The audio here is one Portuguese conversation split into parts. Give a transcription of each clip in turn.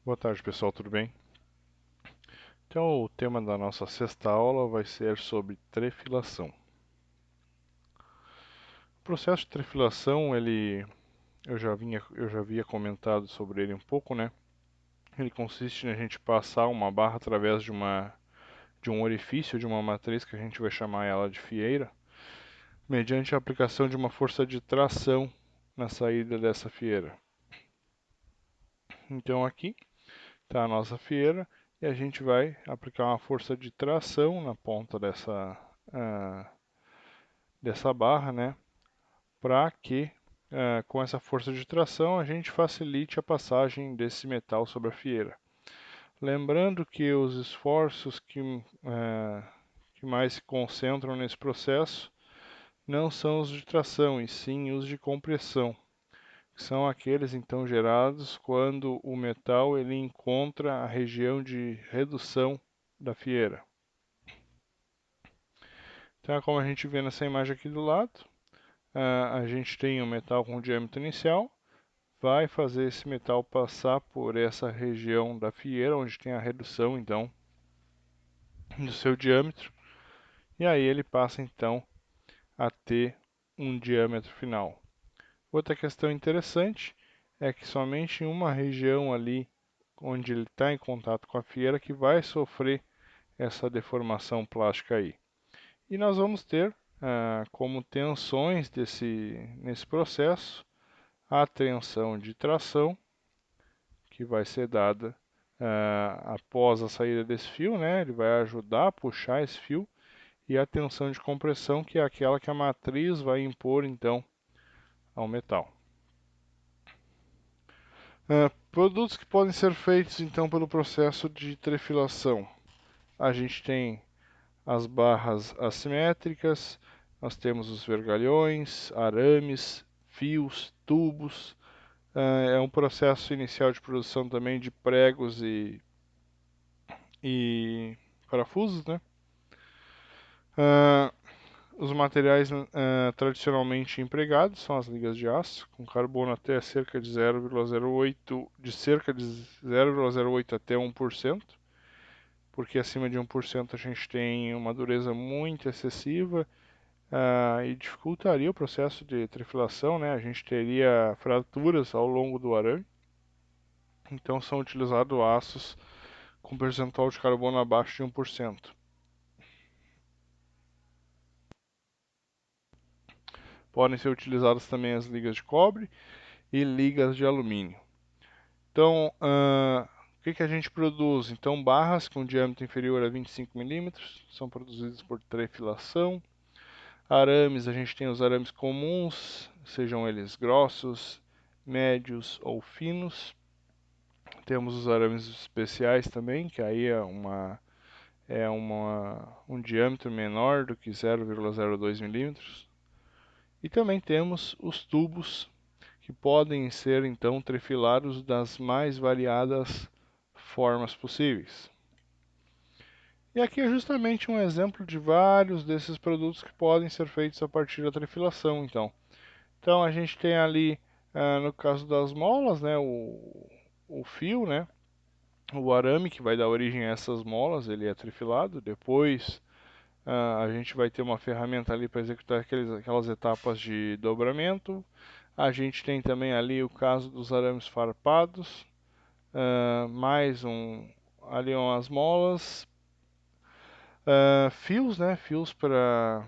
Boa tarde, pessoal, tudo bem? Então, o tema da nossa sexta aula vai ser sobre trefilação. O processo de trefilação, eu já havia comentado sobre ele um pouco, né? Ele consiste em a gente passar uma barra através de um orifício de uma matriz que a gente vai chamar ela de fieira, mediante a aplicação de uma força de tração na saída dessa fieira. Então, aqui está a nossa fieira e a gente vai aplicar uma força de tração na ponta dessa barra, né? Para que com essa força de tração a gente facilite a passagem desse metal sobre a fieira. Lembrando que os esforços que mais se concentram nesse processo não são os de tração, e sim os de compressão, que são aqueles então gerados quando o metal ele encontra a região de redução da fieira. Então, como a gente vê nessa imagem aqui do lado, a gente tem um metal com diâmetro inicial, vai fazer esse metal passar por essa região da fieira, onde tem a redução então do seu diâmetro, e aí ele passa então a ter um diâmetro final. Outra questão interessante é que somente em uma região ali onde ele está em contato com a fieira que vai sofrer essa deformação plástica aí. E nós vamos ter como tensões nesse processo a tensão de tração, que vai ser dada após a saída desse fio, né? Ele vai ajudar a puxar esse fio, e a tensão de compressão, que é aquela que a matriz vai impor então ao metal. Produtos que podem ser feitos então pelo processo de trefilação. A gente tem as barras assimétricas, nós temos os vergalhões, arames, fios, tubos. É um processo inicial de produção também de pregos e parafusos, né? Os materiais tradicionalmente empregados são as ligas de aço, com carbono até cerca de 0,08, de cerca de 0,08 até 1%, porque acima de 1% a gente tem uma dureza muito excessiva e dificultaria o processo de trefilação, né? A gente teria fraturas ao longo do arame. Então são utilizados aços com percentual de carbono abaixo de 1%. Podem ser utilizadas também as ligas de cobre e ligas de alumínio. Então, o que a gente produz? Então, barras com diâmetro inferior a 25 milímetros são produzidas por trefilação. Arames, a gente tem os arames comuns, sejam eles grossos, médios ou finos. Temos os arames especiais também, que aí um diâmetro menor do que 0,02 milímetros. E também temos os tubos, que podem ser então trefilados das mais variadas formas possíveis. E aqui é justamente um exemplo de vários desses produtos que podem ser feitos a partir da trefilação, então a gente tem ali, no caso das molas, né, o fio, né, o arame que vai dar origem a essas molas, ele é trifilado. Depois a gente vai ter uma ferramenta ali para executar aquelas etapas de dobramento. A gente tem também ali o caso dos arames farpados, mais ali umas molas, fios, né? Fios para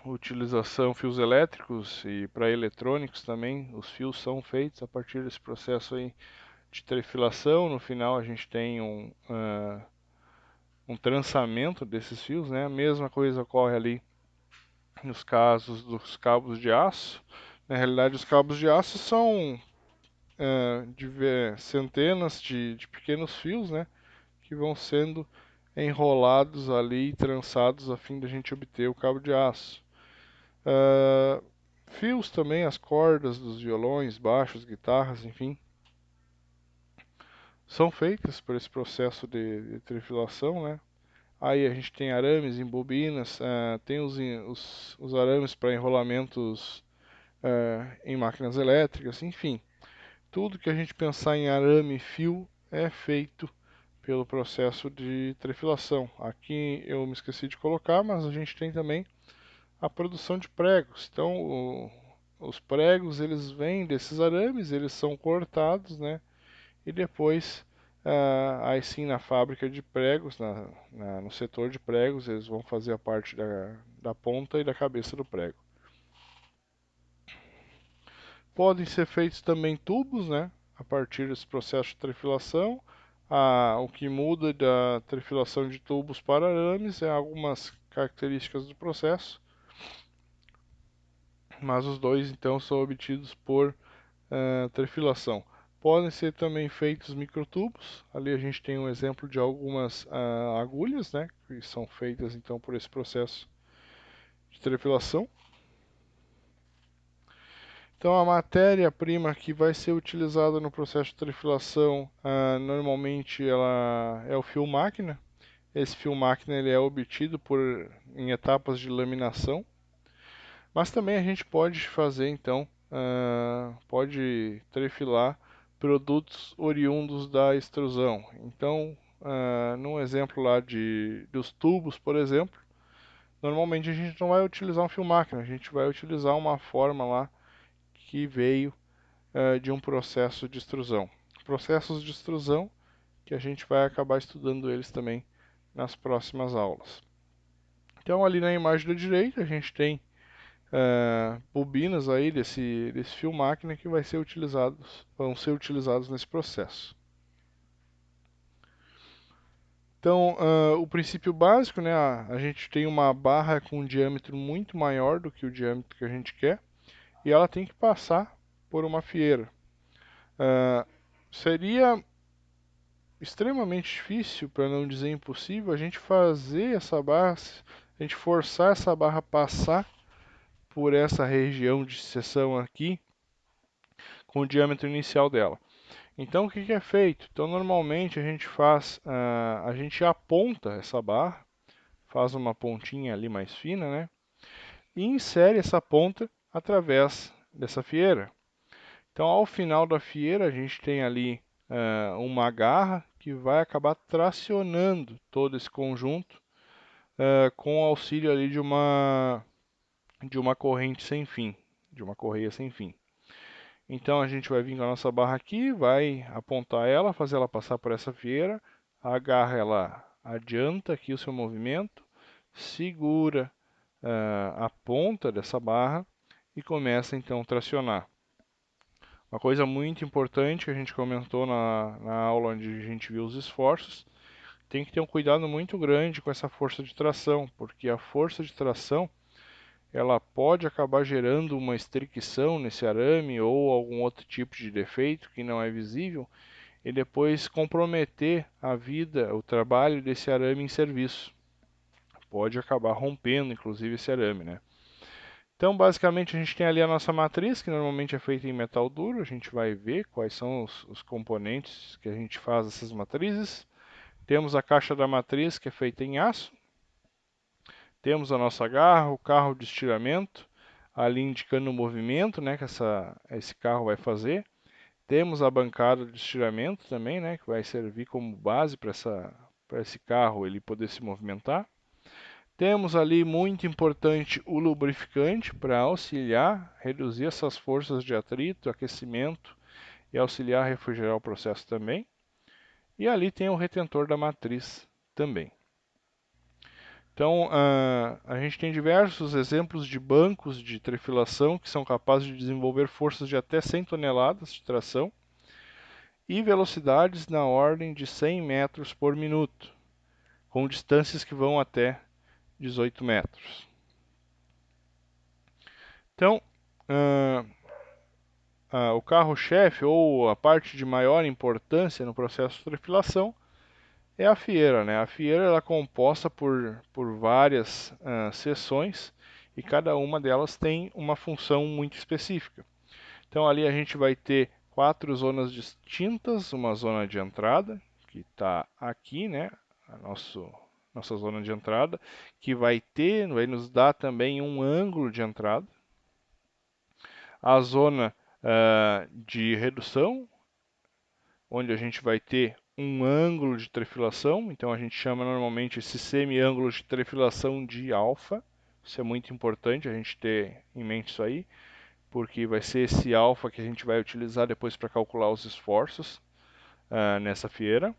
utilização, fios elétricos e para eletrônicos também. Os fios são feitos a partir desse processo aí de trefilação. No final a gente tem um trançamento desses fios, né? A mesma coisa ocorre ali nos casos dos cabos de aço. Na realidade, os cabos de aço são centenas de pequenos fios, né, que vão sendo enrolados ali e trançados a fim de a gente obter o cabo de aço. Fios também, as cordas dos violões, baixos, guitarras, enfim, são feitas por esse processo de trefilação, né? Aí a gente tem arames em bobinas, tem os arames para enrolamentos em máquinas elétricas, enfim. Tudo que a gente pensar em arame e fio é feito pelo processo de trefilação. Aqui eu me esqueci de colocar, mas a gente tem também a produção de pregos. Então, os pregos eles vêm desses arames, eles são cortados, né? E depois, aí sim na fábrica de pregos, no setor de pregos, eles vão fazer a parte da ponta e da cabeça do prego. Podem ser feitos também tubos, né? A partir desse processo de trefilação. O que muda da trefilação de tubos para arames é algumas características do processo, mas os dois então são obtidos por trefilação. Podem ser também feitos microtubos. Ali a gente tem um exemplo de algumas agulhas, né, que são feitas então por esse processo de trefilação. Então a matéria-prima que vai ser utilizada no processo de trefilação, normalmente ela é o fio máquina. Esse fio máquina ele é obtido em etapas de laminação. Mas também a gente pode fazer então, pode trefilar produtos oriundos da extrusão. Então, num exemplo lá dos tubos, por exemplo, normalmente a gente não vai utilizar um fio máquina, a gente vai utilizar uma forma lá que veio de um processo de extrusão. Processos de extrusão que a gente vai acabar estudando eles também nas próximas aulas. Então ali na imagem da direita a gente tem bobinas aí desse fio máquina que vão ser utilizados nesse processo. Então, o princípio básico, né, a gente tem uma barra com um diâmetro muito maior do que o diâmetro que a gente quer e ela tem que passar por uma fieira. Seria extremamente difícil, para não dizer impossível, a gente fazer essa barra, a gente forçar essa barra a passar por essa região de seção aqui com o diâmetro inicial dela. Então o que é feito? Então normalmente a gente a gente aponta essa barra, faz uma pontinha ali mais fina, né? E insere essa ponta através dessa fieira. Então ao final da fieira a gente tem ali uma garra que vai acabar tracionando todo esse conjunto com o auxílio ali de uma corrente sem fim, de uma correia sem fim. Então a gente vai vir com a nossa barra aqui, vai apontar ela, fazer ela passar por essa fieira, a garra ela adianta aqui o seu movimento, segura a ponta dessa barra e começa então a tracionar. Uma coisa muito importante que a gente comentou na aula onde a gente viu os esforços, tem que ter um cuidado muito grande com essa força de tração, porque a força de tração ela pode acabar gerando uma estricção nesse arame ou algum outro tipo de defeito que não é visível e depois comprometer a vida, o trabalho desse arame em serviço. Pode acabar rompendo, inclusive, esse arame, né? Então, basicamente, a gente tem ali a nossa matriz, que normalmente é feita em metal duro. A gente vai ver quais são os componentes que a gente faz essas matrizes. Temos a caixa da matriz, que é feita em aço. Temos a nossa garra, o carro de estiramento, ali indicando o movimento, né, que esse carro vai fazer. Temos a bancada de estiramento também, né, que vai servir como base para esse carro ele poder se movimentar. Temos ali, muito importante, o lubrificante para auxiliar, reduzir essas forças de atrito, aquecimento e auxiliar a refrigerar o processo também. E ali tem o retentor da matriz também. Então, a gente tem diversos exemplos de bancos de trefilação que são capazes de desenvolver forças de até 100 toneladas de tração e velocidades na ordem de 100 metros por minuto, com distâncias que vão até 18 metros. Então, o carro-chefe ou a parte de maior importância no processo de trefilação é a fieira, né? A fieira ela é composta por várias seções e cada uma delas tem uma função muito específica. Então ali a gente vai ter 4 zonas distintas, uma zona de entrada, que está aqui, né? Nossa zona de entrada, que vai nos dar também um ângulo de entrada. A zona de redução, onde a gente vai ter um ângulo de trefilação, então a gente chama normalmente esse semi-ângulo de trefilação de alfa. Isso é muito importante a gente ter em mente isso aí, porque vai ser esse alfa que a gente vai utilizar depois para calcular os esforços nessa fieira.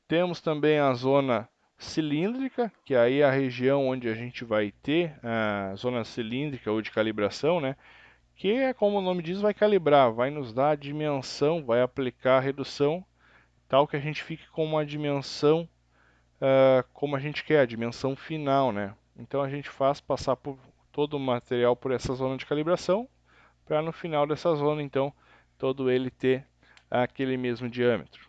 Temos também a zona cilíndrica, que aí é a região onde a gente vai ter a zona cilíndrica ou de calibração, né? Que é como o nome diz, vai calibrar, vai nos dar a dimensão, vai aplicar a redução, tal que a gente fique com uma dimensão como a gente quer, a dimensão final, né? Então a gente faz passar por todo o material por essa zona de calibração, para no final dessa zona, então, todo ele ter aquele mesmo diâmetro.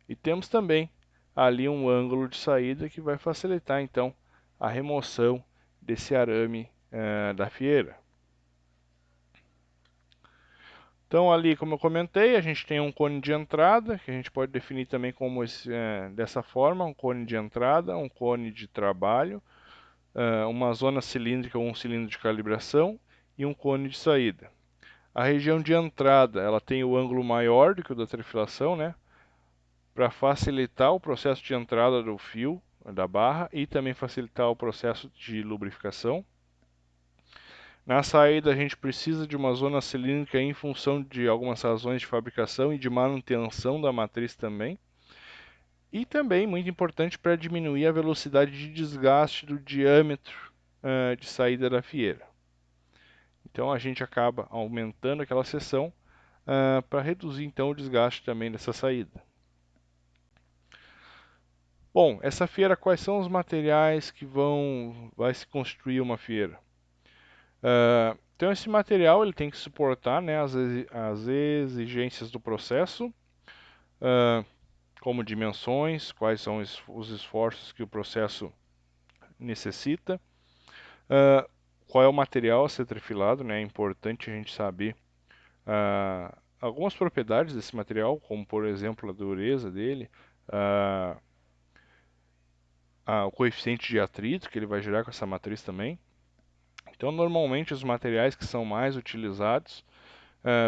E temos também ali um ângulo de saída que vai facilitar, então, a remoção desse arame da fieira. Então ali, como eu comentei, a gente tem um cone de entrada, que a gente pode definir também como dessa forma, um cone de entrada, um cone de trabalho, uma zona cilíndrica ou um cilindro de calibração e um cone de saída. A região de entrada, ela tem o ângulo maior do que o da trefilação, né? Para facilitar o processo de entrada do fio, da barra, e também facilitar o processo de lubrificação. Na saída, a gente precisa de uma zona cilíndrica em função de algumas razões de fabricação e de manutenção da matriz também. E também, muito importante, para diminuir a velocidade de desgaste do diâmetro de saída da fieira. Então, a gente acaba aumentando aquela seção para reduzir, então, o desgaste também dessa saída. Bom, essa fieira, quais são os materiais que vai se construir uma fieira? Então esse material ele tem que suportar, né, as exigências do processo, como dimensões, quais são os esforços que o processo necessita, qual é o material a ser trefilado, né, é importante a gente saber algumas propriedades desse material, como por exemplo a dureza dele, o coeficiente de atrito que ele vai gerar com essa matriz também. Então, normalmente, os materiais que são mais utilizados,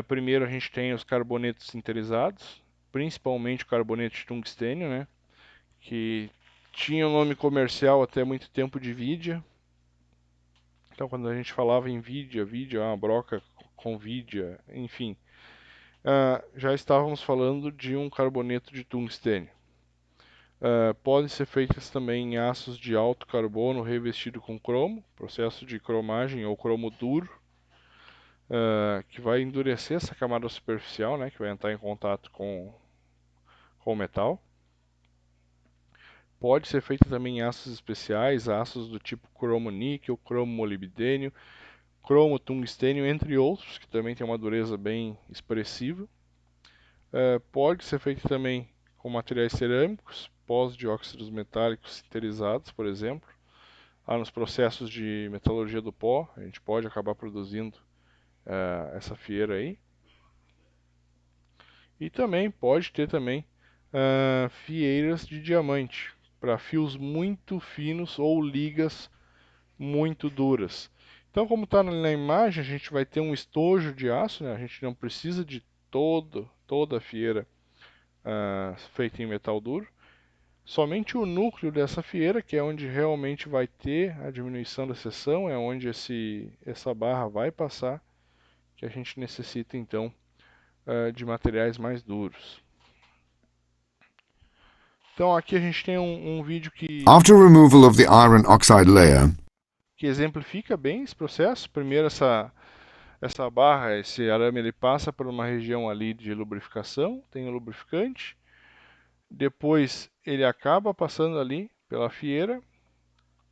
primeiro a gente tem os carbonetos sinterizados, principalmente o carboneto de tungstênio, né, que tinha o nome comercial até muito tempo de Vidia. Então, quando a gente falava em Vidia é uma broca com Vidia, enfim, já estávamos falando de um carboneto de tungstênio. Podem ser feitas também em aços de alto carbono revestido com cromo, processo de cromagem ou cromo duro, que vai endurecer essa camada superficial, né, que vai entrar em contato com o metal. Pode ser feita também em aços especiais, aços do tipo cromo níquel, cromo molibdênio, cromo tungstênio, entre outros, que também tem uma dureza bem expressiva. Pode ser feita também com materiais cerâmicos, pós-dióxidos metálicos sinterizados, por exemplo. Nos processos de metalurgia do pó, a gente pode acabar produzindo essa fieira aí. E também pode ter também fieiras de diamante, para fios muito finos ou ligas muito duras. Então, como está na imagem, a gente vai ter um estojo de aço, né? A gente não precisa de toda a fieira feita em metal duro. Somente o núcleo dessa fieira, que é onde realmente vai ter a diminuição da seção, é onde essa barra vai passar, que a gente necessita então de materiais mais duros. Então aqui a gente tem um vídeo After removal of the iron oxide layer, que exemplifica bem esse processo. Primeiro essa barra, esse arame, ele passa por uma região ali de lubrificação, tem o lubrificante. Depois ele acaba passando ali pela fieira.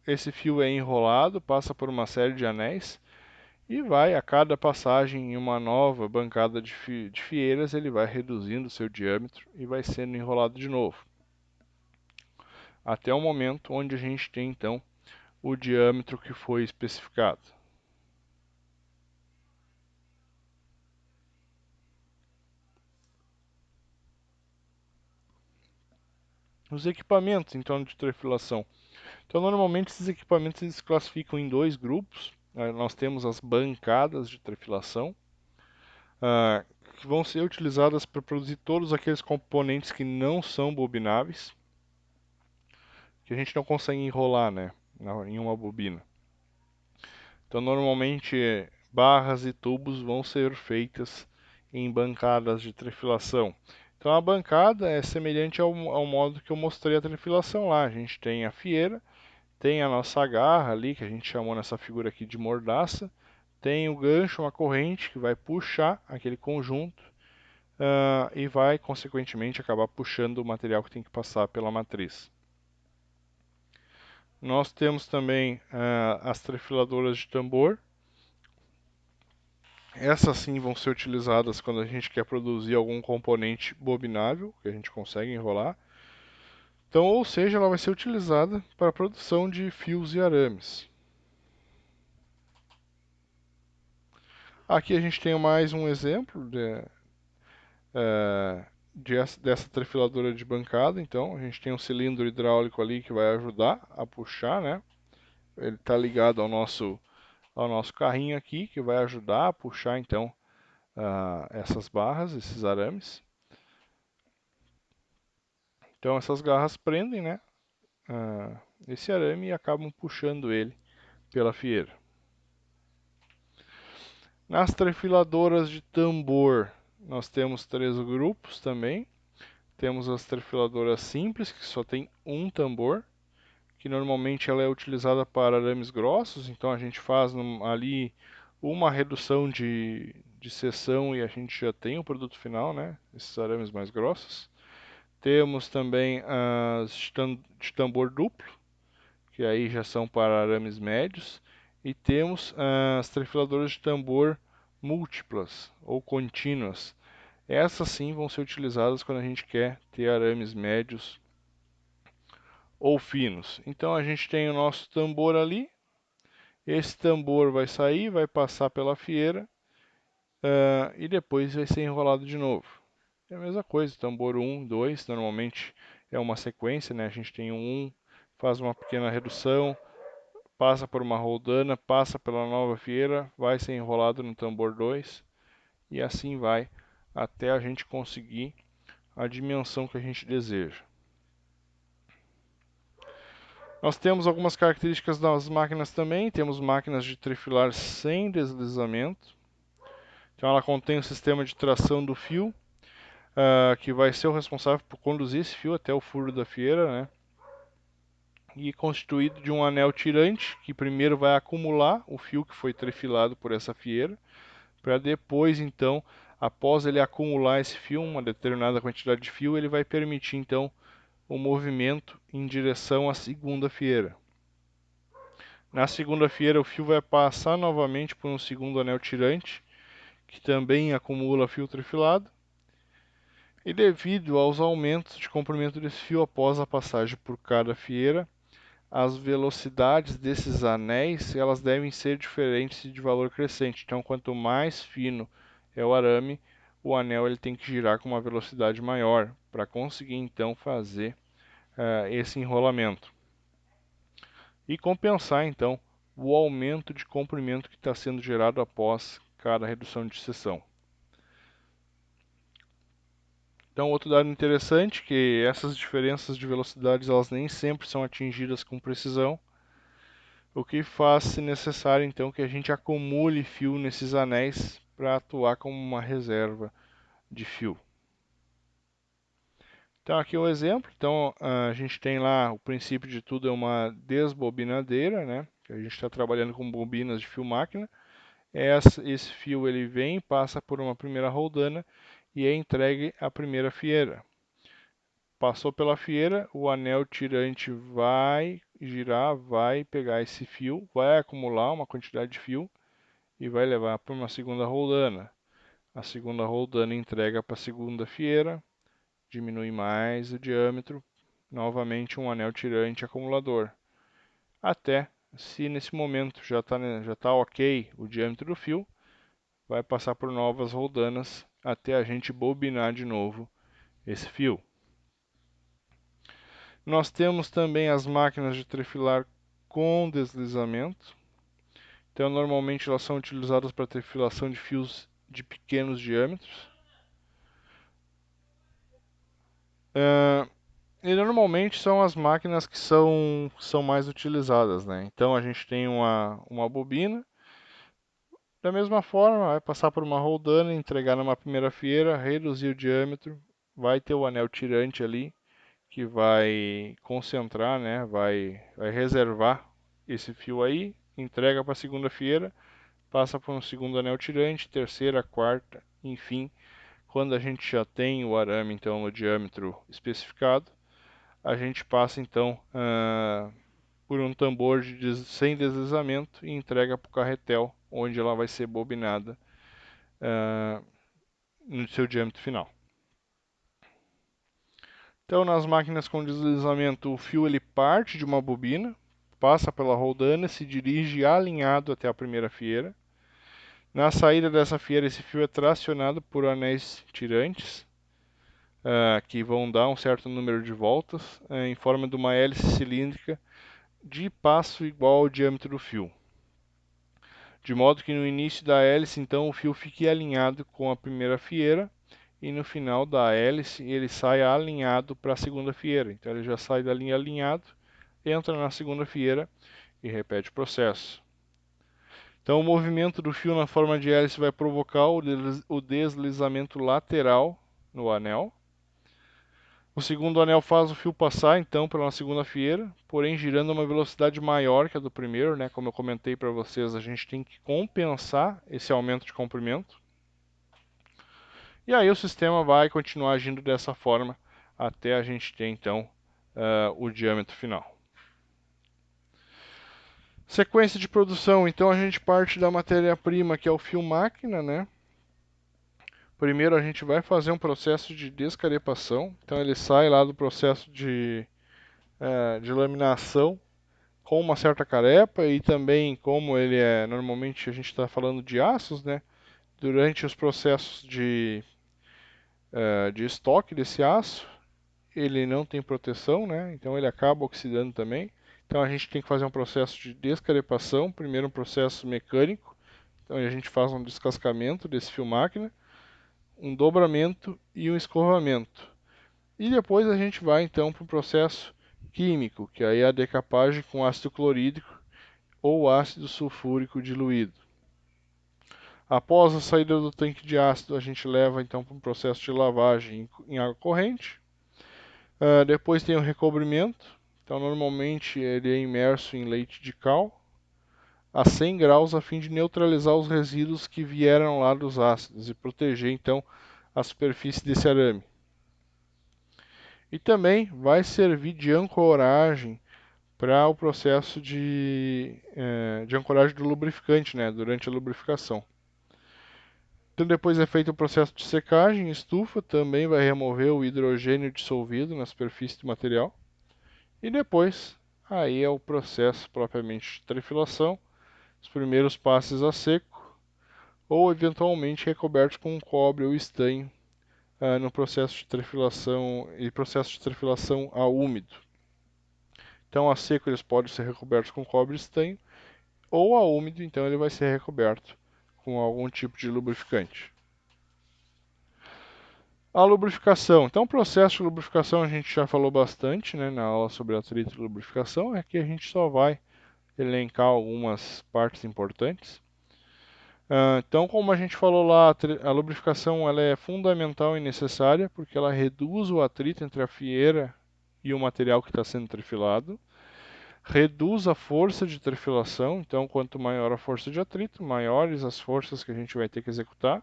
Esse fio é enrolado, passa por uma série de anéis e vai a cada passagem em uma nova bancada de fieiras, ele vai reduzindo o seu diâmetro e vai sendo enrolado de novo. Até o momento onde a gente tem então o diâmetro que foi especificado. Os equipamentos então de trefilação. Então normalmente esses equipamentos se classificam em dois grupos. Nós temos as bancadas de trefilação. que vão ser utilizadas para produzir todos aqueles componentes que não são bobináveis, que a gente não consegue enrolar, né, em uma bobina. Então, normalmente, barras e tubos vão ser feitas em bancadas de trefilação. Então, a bancada é semelhante ao modo que eu mostrei a trefilação lá. A gente tem a fieira, tem a nossa garra ali, que a gente chamou nessa figura aqui de mordaça, tem o gancho, uma corrente que vai puxar aquele conjunto e vai, consequentemente, acabar puxando o material que tem que passar pela matriz. Nós temos também as trefiladoras de tambor. Essas sim vão ser utilizadas quando a gente quer produzir algum componente bobinável, que a gente consegue enrolar. Então, ou seja, ela vai ser utilizada para a produção de fios e arames. Aqui a gente tem mais um exemplo dessa trefiladora de bancada. Então, a gente tem um cilindro hidráulico ali que vai ajudar a puxar, né? Ele está ligado ao nosso carrinho aqui, que vai ajudar a puxar, então, essas barras, esses arames. Então, essas garras prendem, né, esse arame e acabam puxando ele pela fieira. Nas trefiladoras de tambor, nós temos 3 grupos também. Temos as trefiladoras simples, que só tem um tambor, que normalmente ela é utilizada para arames grossos, então a gente faz ali uma redução de seção e a gente já tem o produto final, né? Esses arames mais grossos. Temos também as de tambor duplo, que aí já são para arames médios. E temos as trefiladoras de tambor múltiplas ou contínuas. Essas sim vão ser utilizadas quando a gente quer ter arames médios ou finos. Então a gente tem o nosso tambor ali. Esse tambor vai sair, vai passar pela fieira e depois vai ser enrolado de novo. É a mesma coisa, tambor 1, 2, normalmente é uma sequência, né? A gente tem um 1, faz uma pequena redução, passa por uma roldana, passa pela nova fieira, vai ser enrolado no tambor 2 e assim vai até a gente conseguir a dimensão que a gente deseja. Nós temos algumas características das máquinas também. Temos máquinas de trefilar sem deslizamento. Então ela contém um sistema de tração do fio, que vai ser o responsável por conduzir esse fio até o furo da fieira, né? E constituído de um anel tirante, que primeiro vai acumular o fio que foi trefilado por essa fieira, para depois, então, após ele acumular esse fio, uma determinada quantidade de fio, ele vai permitir, então, o movimento em direção à segunda fieira. Na segunda-feira, o fio vai passar novamente por um segundo anel tirante, que também acumula fio trifilado. E devido aos aumentos de comprimento desse fio após a passagem por cada fieira, as velocidades desses anéis elas devem ser diferentes e de valor crescente. Então, quanto mais fino é o arame, o anel ele tem que girar com uma velocidade maior para conseguir então fazer esse enrolamento. E compensar então o aumento de comprimento que está sendo gerado após cada redução de seção. Então, outro dado interessante é que essas diferenças de velocidades elas nem sempre são atingidas com precisão, o que faz-se necessário então que a gente acumule fio nesses anéis para atuar como uma reserva de fio. Então aqui é um exemplo. Então a gente tem lá o princípio de tudo é uma desbobinadeira, né? A gente está trabalhando com bobinas de fio máquina. Esse fio ele vem, passa por uma primeira roldana e é entregue à primeira fieira. Passou pela fieira, o anel tirante vai girar, vai pegar esse fio, vai acumular uma quantidade de fio e vai levar para uma segunda roldana. A segunda roldana entrega para a segunda fieira, diminui mais o diâmetro, novamente um anel tirante acumulador. Até, se nesse momento já tá ok o diâmetro do fio, vai passar por novas roldanas até a gente bobinar de novo esse fio. Nós temos também as máquinas de trefilar com deslizamento. Então, normalmente elas são utilizadas para trefilação de fios de pequenos diâmetros. E normalmente são as máquinas que são mais utilizadas, né? Então a gente tem uma bobina. Da mesma forma, vai passar por uma roldana, entregar numa primeira fieira, reduzir o diâmetro, vai ter o anel tirante ali, que vai concentrar, né? Vai reservar esse fio aí, entrega para a segunda fieira, passa por um segundo anel tirante, terceira, quarta, enfim. Quando a gente já tem o arame então no diâmetro especificado, a gente passa então por um tambor sem deslizamento e entrega para o carretel, onde ela vai ser bobinada no seu diâmetro final. Então, nas máquinas com deslizamento, o fio ele parte de uma bobina, passa pela roldana, se dirige alinhado até a primeira fieira. Na saída dessa fieira, esse fio é tracionado por anéis tirantes, que vão dar um certo número de voltas, em forma de uma hélice cilíndrica de passo igual ao diâmetro do fio. De modo que no início da hélice, então, o fio fique alinhado com a primeira fieira, e no final da hélice ele sai alinhado para a segunda fieira. Então ele já sai da linha alinhado, entra na segunda fieira e repete o processo. Então o movimento do fio na forma de hélice vai provocar o deslizamento lateral no anel. O segundo anel faz o fio passar então pela segunda fieira, porém girando a uma velocidade maior que a do primeiro, né? Como eu comentei para vocês, a gente tem que compensar esse aumento de comprimento. E aí o sistema vai continuar agindo dessa forma até a gente ter então o diâmetro final. Sequência de produção, então a gente parte da matéria-prima que é o fio máquina, né? Primeiro a gente vai fazer um processo de descarepação, então ele sai lá do processo de laminação com uma certa carepa e também como ele é, normalmente a gente está falando de aços, né? Durante os processos de estoque desse aço, ele não tem proteção, né? Então ele acaba oxidando também. Então a gente tem que fazer um processo de descarepação, primeiro um processo mecânico, então a gente faz um descascamento desse fio máquina, um dobramento e um escovamento. E depois a gente vai então para o processo químico, que aí é a decapagem com ácido clorídrico ou ácido sulfúrico diluído. Após a saída do tanque de ácido, a gente leva então para um processo de lavagem em água corrente. Depois tem o recobrimento, então normalmente ele é imerso em leite de cal a 100 graus a fim de neutralizar os resíduos que vieram lá dos ácidos e proteger então a superfície desse arame. E também vai servir de ancoragem para o processo de ancoragem do lubrificante, né, durante a lubrificação. Então depois é feito o processo de secagem, estufa, também vai remover o hidrogênio dissolvido na superfície do material. E depois, aí é o processo propriamente de trefilação, os primeiros passes a seco, ou eventualmente recobertos com cobre ou estanho no processo de trefilação e processo de trefilação a úmido. Então a seco eles podem ser recobertos com cobre e estanho, ou a úmido, então ele vai ser recoberto com algum tipo de lubrificante. A lubrificação. Então, o processo de lubrificação a gente já falou bastante, né, na aula sobre atrito e lubrificação. Aqui a gente só vai elencar algumas partes importantes. Então, como a gente falou lá, a lubrificação ela é fundamental e necessária porque ela reduz o atrito entre a fieira e o material que está sendo trefilado. Reduz a força de trefilação, então quanto maior a força de atrito, maiores as forças que a gente vai ter que executar.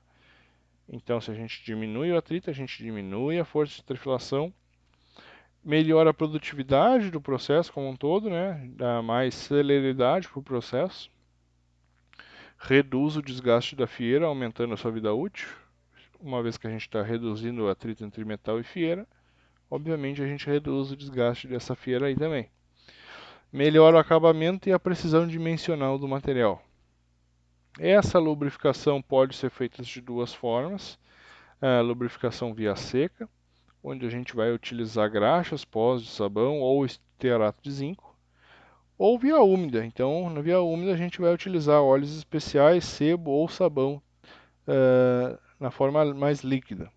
Então, se a gente diminui o atrito, a gente diminui a força de trefilação, melhora a produtividade do processo como um todo, né? Dá mais celeridade para o processo, reduz o desgaste da fieira, aumentando a sua vida útil. Uma vez que a gente está reduzindo o atrito entre metal e fieira, obviamente a gente reduz o desgaste dessa fieira aí também. Melhora o acabamento e a precisão dimensional do material. Essa lubrificação pode ser feita de duas formas. A lubrificação via seca, onde a gente vai utilizar graxas, pós de sabão ou estearato de zinco, ou via úmida. Então, na via úmida a gente vai utilizar óleos especiais, sebo ou sabão na forma mais líquida.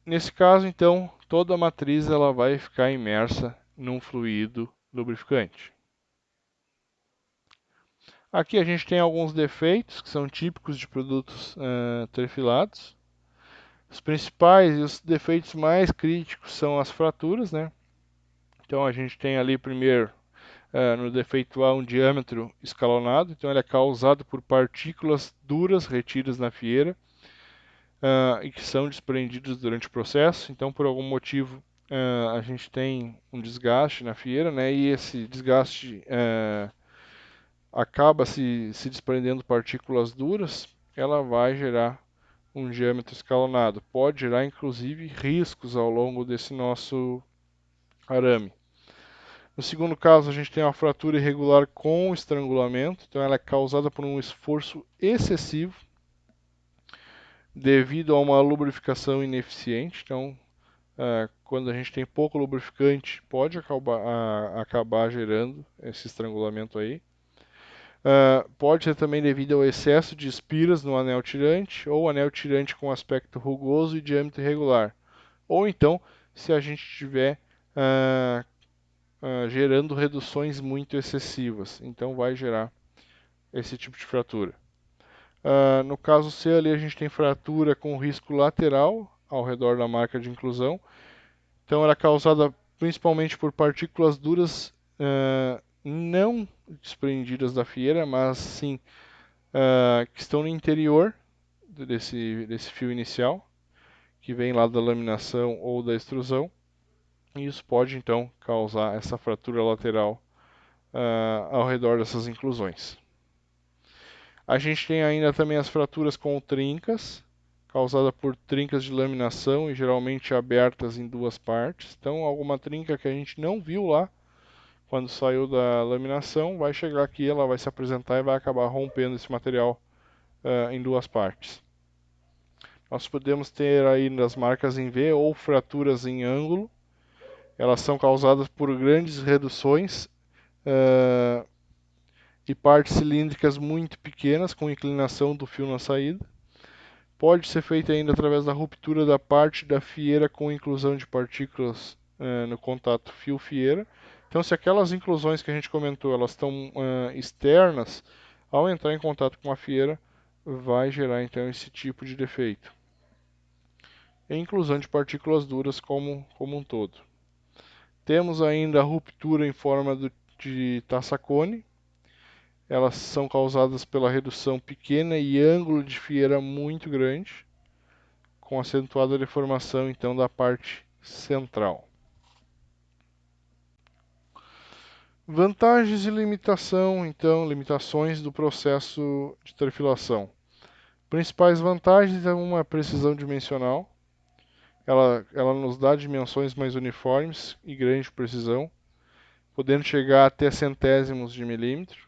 Nesse caso, então, toda a matriz ela vai ficar imersa num fluido lubrificante. Aqui a gente tem alguns defeitos que são típicos de produtos trefilados. Os principais e os defeitos mais críticos são as fraturas, né? Então a gente tem ali primeiro no defeito A um diâmetro escalonado, então ele é causado por partículas duras retidas na fieira e que são desprendidas durante o processo. Então por algum motivo a gente tem um desgaste na fieira, né? E esse desgaste acaba se desprendendo partículas duras, ela vai gerar um diâmetro escalonado. Pode gerar inclusive riscos ao longo desse nosso arame. No segundo caso, a gente tem uma fratura irregular com estrangulamento, então ela é causada por um esforço excessivo devido a uma lubrificação ineficiente. Então, quando a gente tem pouco lubrificante, pode acabar gerando esse estrangulamento aí. Pode ser também devido ao excesso de espiras no anel tirante ou anel tirante com aspecto rugoso e diâmetro irregular. Ou então, se a gente tiver gerando reduções muito excessivas, então vai gerar esse tipo de fratura. No caso C ali a gente tem fratura com risco lateral ao redor da marca de inclusão. Então ela é causada principalmente por partículas duras não desprendidas da fieira, mas sim que estão no interior desse fio inicial, que vem lá da laminação ou da extrusão. E isso pode então causar essa fratura lateral ao redor dessas inclusões. A gente tem ainda também as fraturas com trincas, causada por trincas de laminação e geralmente abertas em duas partes. Então, alguma trinca que a gente não viu lá quando saiu da laminação, vai chegar aqui, ela vai se apresentar e vai acabar rompendo esse material em duas partes. Nós podemos ter aí nas marcas em V ou fraturas em ângulo. Elas são causadas por grandes reduções e partes cilíndricas muito pequenas com inclinação do fio na saída. Pode ser feita ainda através da ruptura da parte da fieira com inclusão de partículas no contato fio-fieira. Então, se aquelas inclusões que a gente comentou, elas estão externas, ao entrar em contato com a fieira, vai gerar então esse tipo de defeito. E inclusão de partículas duras como um todo. Temos ainda a ruptura em forma de taça-cone. Elas são causadas pela redução pequena e ângulo de fieira muito grande, com acentuada deformação então da parte central. Vantagens e limitações do processo de trefilação. Principais vantagens é uma precisão dimensional. Ela nos dá dimensões mais uniformes e grande precisão, podendo chegar até centésimos de milímetro.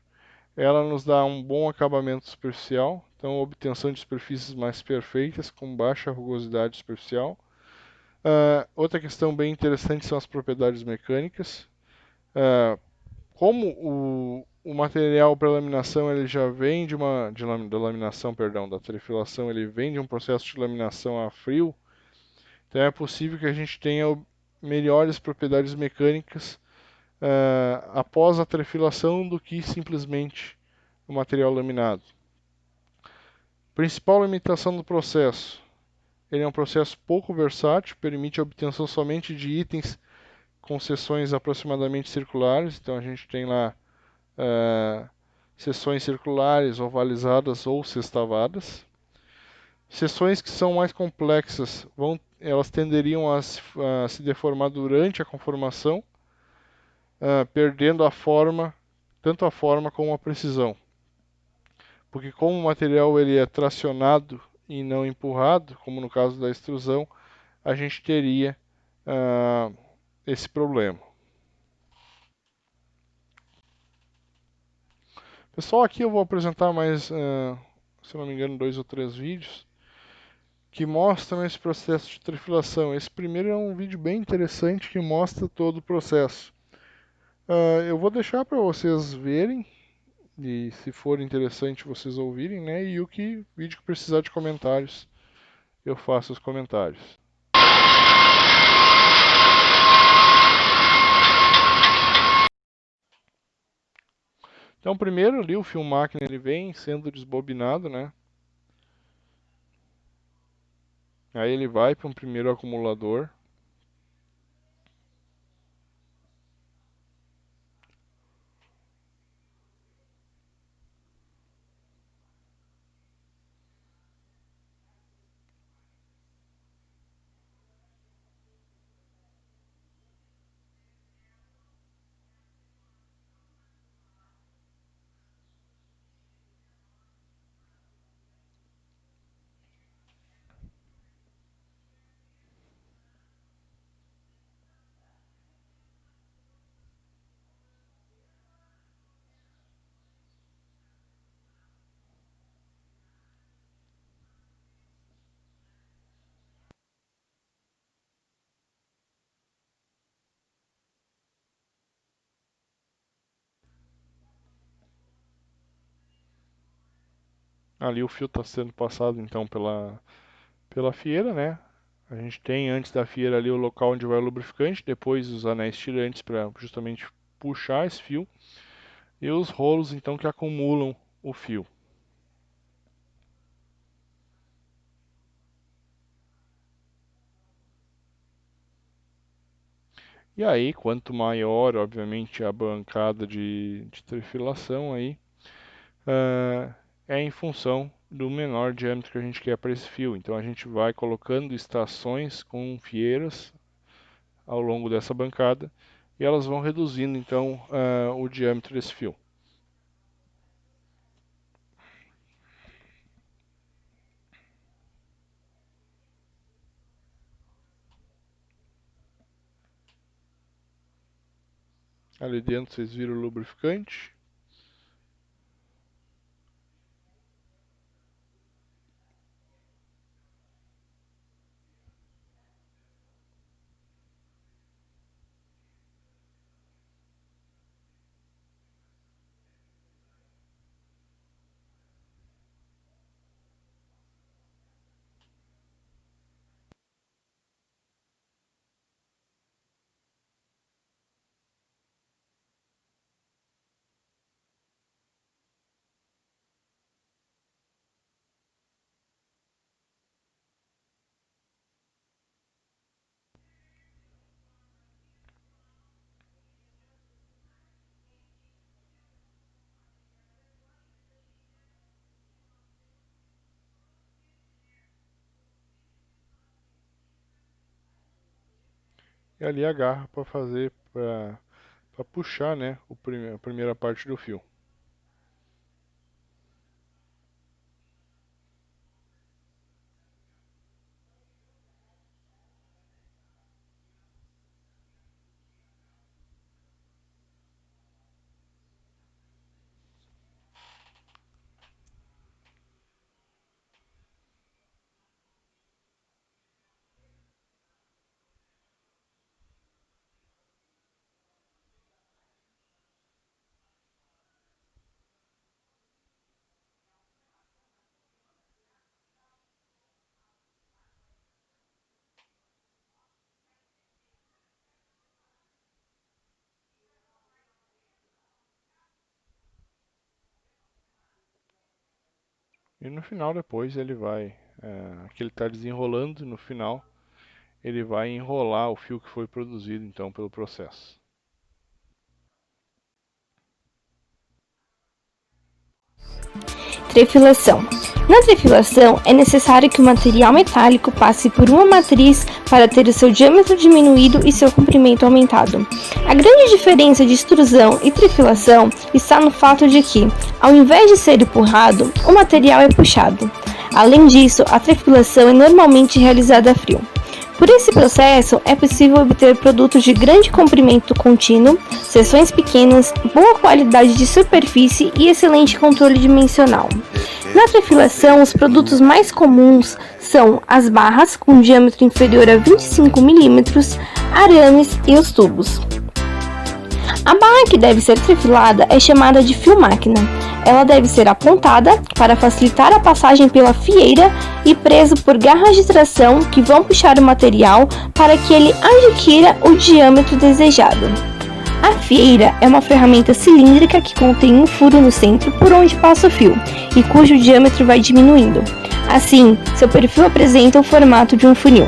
Ela nos dá um bom acabamento superficial, então obtenção de superfícies mais perfeitas, com baixa rugosidade superficial. Outra questão bem interessante são as propriedades mecânicas. Como o material para laminação ele já vem da trefilação, ele vem de um processo de laminação a frio, então é possível que a gente tenha melhores propriedades mecânicas após a trefilação do que simplesmente o material laminado. Principal limitação do processo: ele é um processo pouco versátil, permite a obtenção somente de itens com seções aproximadamente circulares. Então a gente tem lá seções circulares, ovalizadas ou sextavadas. Seções que são mais complexas, elas tenderiam a se deformar durante a conformação, perdendo a forma, tanto a forma como a precisão. Porque como o material ele é tracionado e não empurrado, como no caso da extrusão, a gente teria esse problema. Pessoal, aqui eu vou apresentar mais, se não me engano, 2 ou 3 vídeos que mostram esse processo de trefilação. Esse primeiro é um vídeo bem interessante que mostra todo o processo. Eu vou deixar para vocês verem E se for interessante vocês ouvirem, né? E o vídeo que precisar de comentários, eu faço os comentários. Então, primeiro ali o fio máquina ele vem sendo desbobinado, né? Aí ele vai para um primeiro acumulador. Ali o fio está sendo passado então pela fieira, né? A gente tem antes da fieira ali o local onde vai o lubrificante, depois os anéis tirantes para justamente puxar esse fio e os rolos então que acumulam o fio. E aí, quanto maior, obviamente, a bancada de trifilação aí, é em função do menor diâmetro que a gente quer para esse fio. Então a gente vai colocando estações com fieiras ao longo dessa bancada e elas vão reduzindo então o diâmetro desse fio. Ali dentro vocês viram o lubrificante. E ali a garra para fazer, para puxar, né, a primeira parte do fio. E no final depois ele vai, aqui ele está desenrolando, no final ele vai enrolar o fio que foi produzido então pelo processo. Trefilação. Na trefilação, é necessário que o material metálico passe por uma matriz para ter o seu diâmetro diminuído e seu comprimento aumentado. A grande diferença de extrusão e trefilação está no fato de que, ao invés de ser empurrado, o material é puxado. Além disso, a trefilação é normalmente realizada a frio. Por esse processo, é possível obter produtos de grande comprimento contínuo, seções pequenas, boa qualidade de superfície e excelente controle dimensional. Na trefilação, os produtos mais comuns são as barras com diâmetro inferior a 25 mm, arames e os tubos. A barra que deve ser trefilada é chamada de fio máquina. ela deve ser apontada para facilitar a passagem pela fieira e preso por garras de tração que vão puxar o material para que ele adquira o diâmetro desejado. A fieira é uma ferramenta cilíndrica que contém um furo no centro por onde passa o fio e cujo diâmetro vai diminuindo. Assim, seu perfil apresenta o formato de um funil.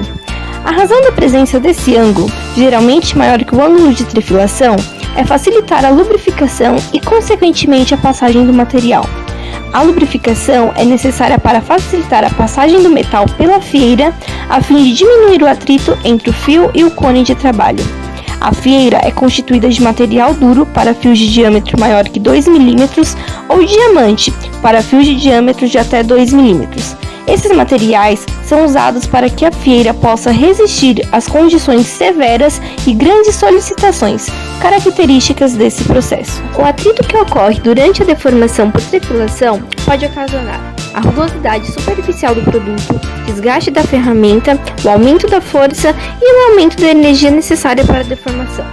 A razão da presença desse ângulo, geralmente maior que o ângulo de trefilação, é facilitar a lubrificação e, consequentemente, a passagem do material. A lubrificação é necessária para facilitar a passagem do metal pela fieira, a fim de diminuir o atrito entre o fio e o cone de trabalho. A fieira é constituída de material duro para fios de diâmetro maior que 2 mm ou diamante para fios de diâmetro de até 2 mm. Esses materiais são usados para que a fieira possa resistir às condições severas e grandes solicitações, características desse processo. O atrito que ocorre durante a deformação por trefilação pode ocasionar a rugosidade superficial do produto, desgaste da ferramenta, o aumento da força e o aumento da energia necessária para a deformação.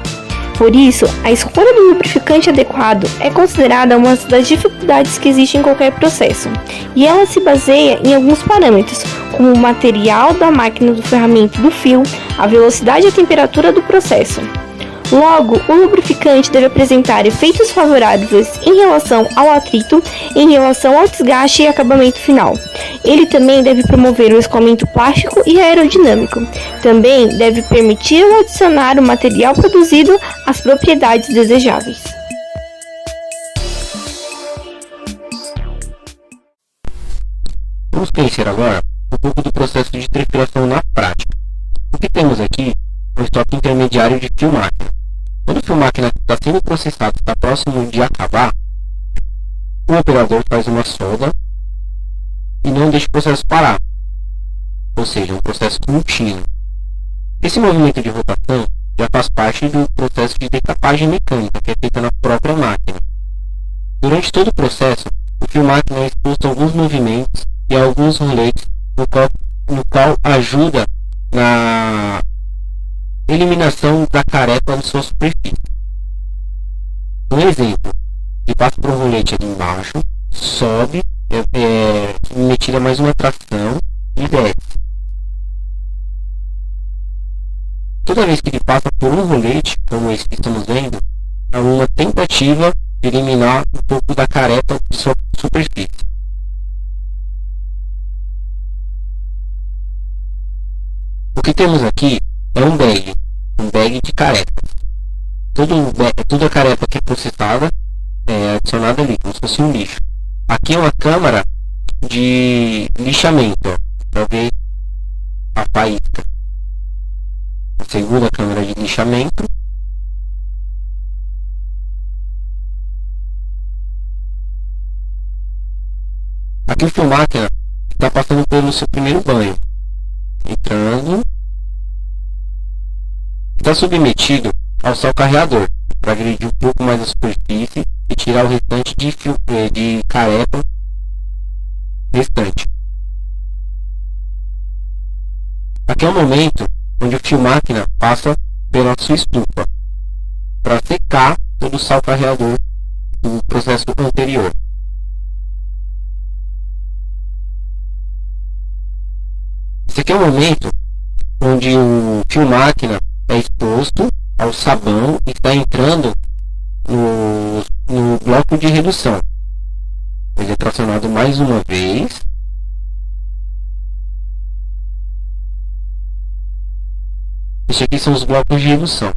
Por isso, a escolha do lubrificante adequado é considerada uma das dificuldades que existe em qualquer processo, e ela se baseia em alguns parâmetros, como o material da máquina do ferramenta do fio, a velocidade e a temperatura do processo. Logo, o lubrificante deve apresentar efeitos favoráveis em relação ao atrito, em relação ao desgaste e acabamento final. Ele também deve promover o escoamento plástico e aerodinâmico. Também deve permitir ou adicionar o material produzido às propriedades desejáveis. Vamos conhecer agora um pouco do processo de trefilação na prática. O que temos aqui é um estoque intermediário de fio máquina. Quando o fio máquina está sendo processado e está próximo de acabar, o operador faz uma solda e não deixa o processo parar, ou seja, um processo contínuo. Esse movimento de rotação já faz parte do processo de decapagem mecânica que é feita na própria máquina. Durante todo o processo, o fio máquina é exposto a alguns movimentos e a alguns roletes, no qual ajuda na eliminação da carepa na sua superfície. Um exemplo, ele passa por um rolete ali embaixo, sobe, metida mais uma tração e desce. Toda vez que ele passa por um rolete, como esse que estamos vendo, é uma tentativa de eliminar um pouco da carepa de sua superfície. O que temos aqui é um bag de carepas. Toda a carepa que é processada é adicionada ali, como se fosse um lixo. Aqui é uma câmara de lixamento, para ver a faísca. A segunda câmara de lixamento. Aqui o fio máquina está passando pelo seu primeiro banho. Entrando, está submetido ao sal carreador para agredir um pouco mais a superfície e tirar o restante de carepa restante. Aqui é o momento onde o fio máquina passa pela sua estufa para secar todo o sal carreador do processo anterior. Esse aqui é o momento onde o fio máquina é exposto ao sabão e está entrando no bloco de redução. Ele é tracionado mais uma vez. Esses aqui são os blocos de redução.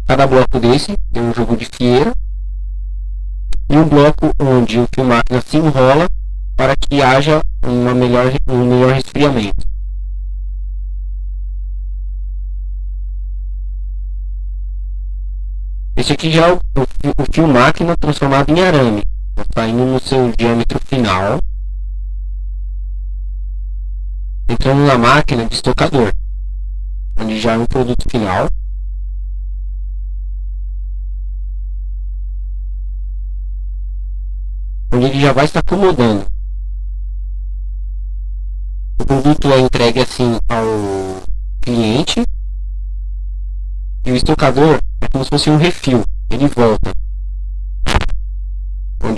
Cada bloco desse tem um jogo de fieira e um bloco onde o fio máquina se enrola para que haja um melhor resfriamento. Esse aqui já é o fio máquina transformado em arame. Está indo no seu diâmetro final, entrando na máquina de estocador, onde já é um produto final. Onde ele já vai se acomodando. O produto é entregue assim ao cliente e o estocador é como se fosse um refil, ele volta.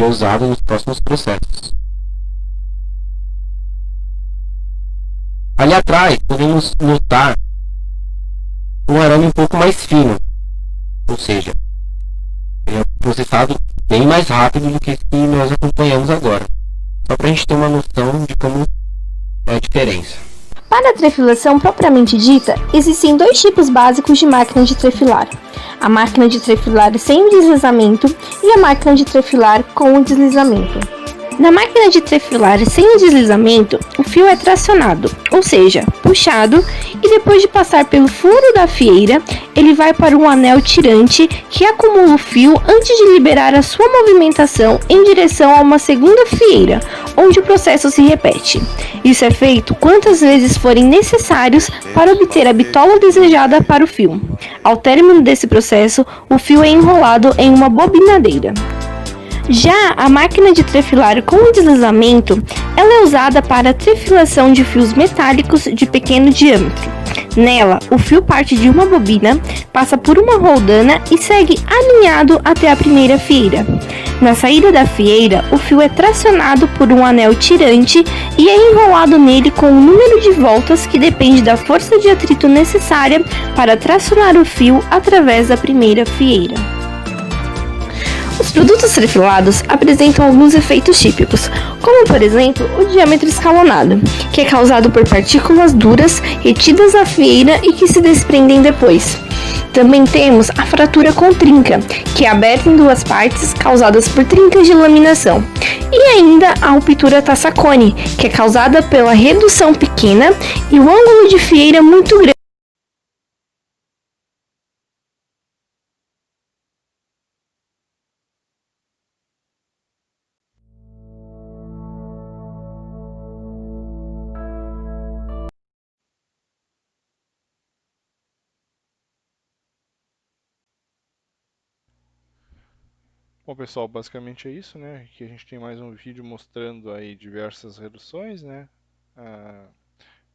onde é usado nos próximos processos. Ali atrás podemos notar um arame um pouco mais fino, ou seja, ele é processado bem mais rápido do que esse que nós acompanhamos agora, só para a gente ter uma noção de como é a diferença. Para a trefilação propriamente dita, existem dois tipos básicos de máquina de trefilar: a máquina de trefilar sem deslizamento e a máquina de trefilar com deslizamento. Na máquina de trefilar sem deslizamento, o fio é tracionado, ou seja, puxado, e depois de passar pelo furo da fieira, ele vai para um anel tirante que acumula o fio antes de liberar a sua movimentação em direção a uma segunda fieira, onde o processo se repete. Isso é feito quantas vezes forem necessários para obter a bitola desejada para o fio. Ao término desse processo, o fio é enrolado em uma bobinadeira. Já a máquina de trefilar com deslizamento, ela é usada para a trefilação de fios metálicos de pequeno diâmetro. Nela, o fio parte de uma bobina, passa por uma roldana e segue alinhado até a primeira fieira. Na saída da fieira, o fio é tracionado por um anel tirante e é enrolado nele com um número de voltas que depende da força de atrito necessária para tracionar o fio através da primeira fieira. Os produtos trefilados apresentam alguns efeitos típicos, como por exemplo o diâmetro escalonado, que é causado por partículas duras retidas à fieira e que se desprendem depois. Também temos a fratura com trinca, que é aberta em duas partes causadas por trincas de laminação. E ainda a ruptura tassacone, que é causada pela redução pequena e o ângulo de fieira muito grande. Bom, pessoal, basicamente é isso, né? Aqui a gente tem mais um vídeo mostrando aí diversas reduções, né?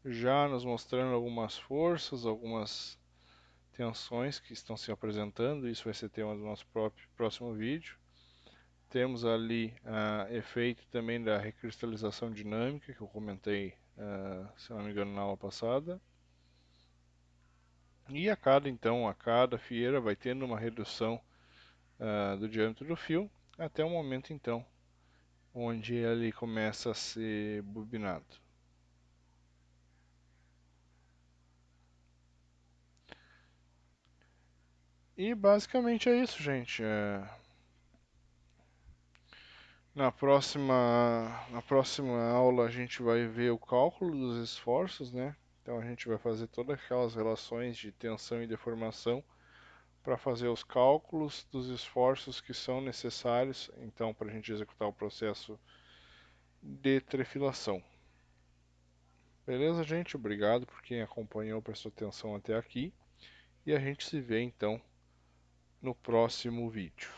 Já nos mostrando algumas forças, algumas tensões que estão se apresentando. Isso vai ser tema do nosso próximo vídeo. Temos ali efeito também da recristalização dinâmica, que eu comentei, se não me engano, na aula passada. E a cada fieira vai tendo uma redução do diâmetro do fio, até o momento então onde ele começa a ser bobinado. E basicamente é isso, gente. Na próxima aula a gente vai ver o cálculo dos esforços, né? Então a gente vai fazer todas aquelas relações de tensão e deformação para fazer os cálculos dos esforços que são necessários, então, para a gente executar o processo de trefilação. Beleza, gente? Obrigado por quem acompanhou, prestou atenção até aqui. E a gente se vê, então, no próximo vídeo.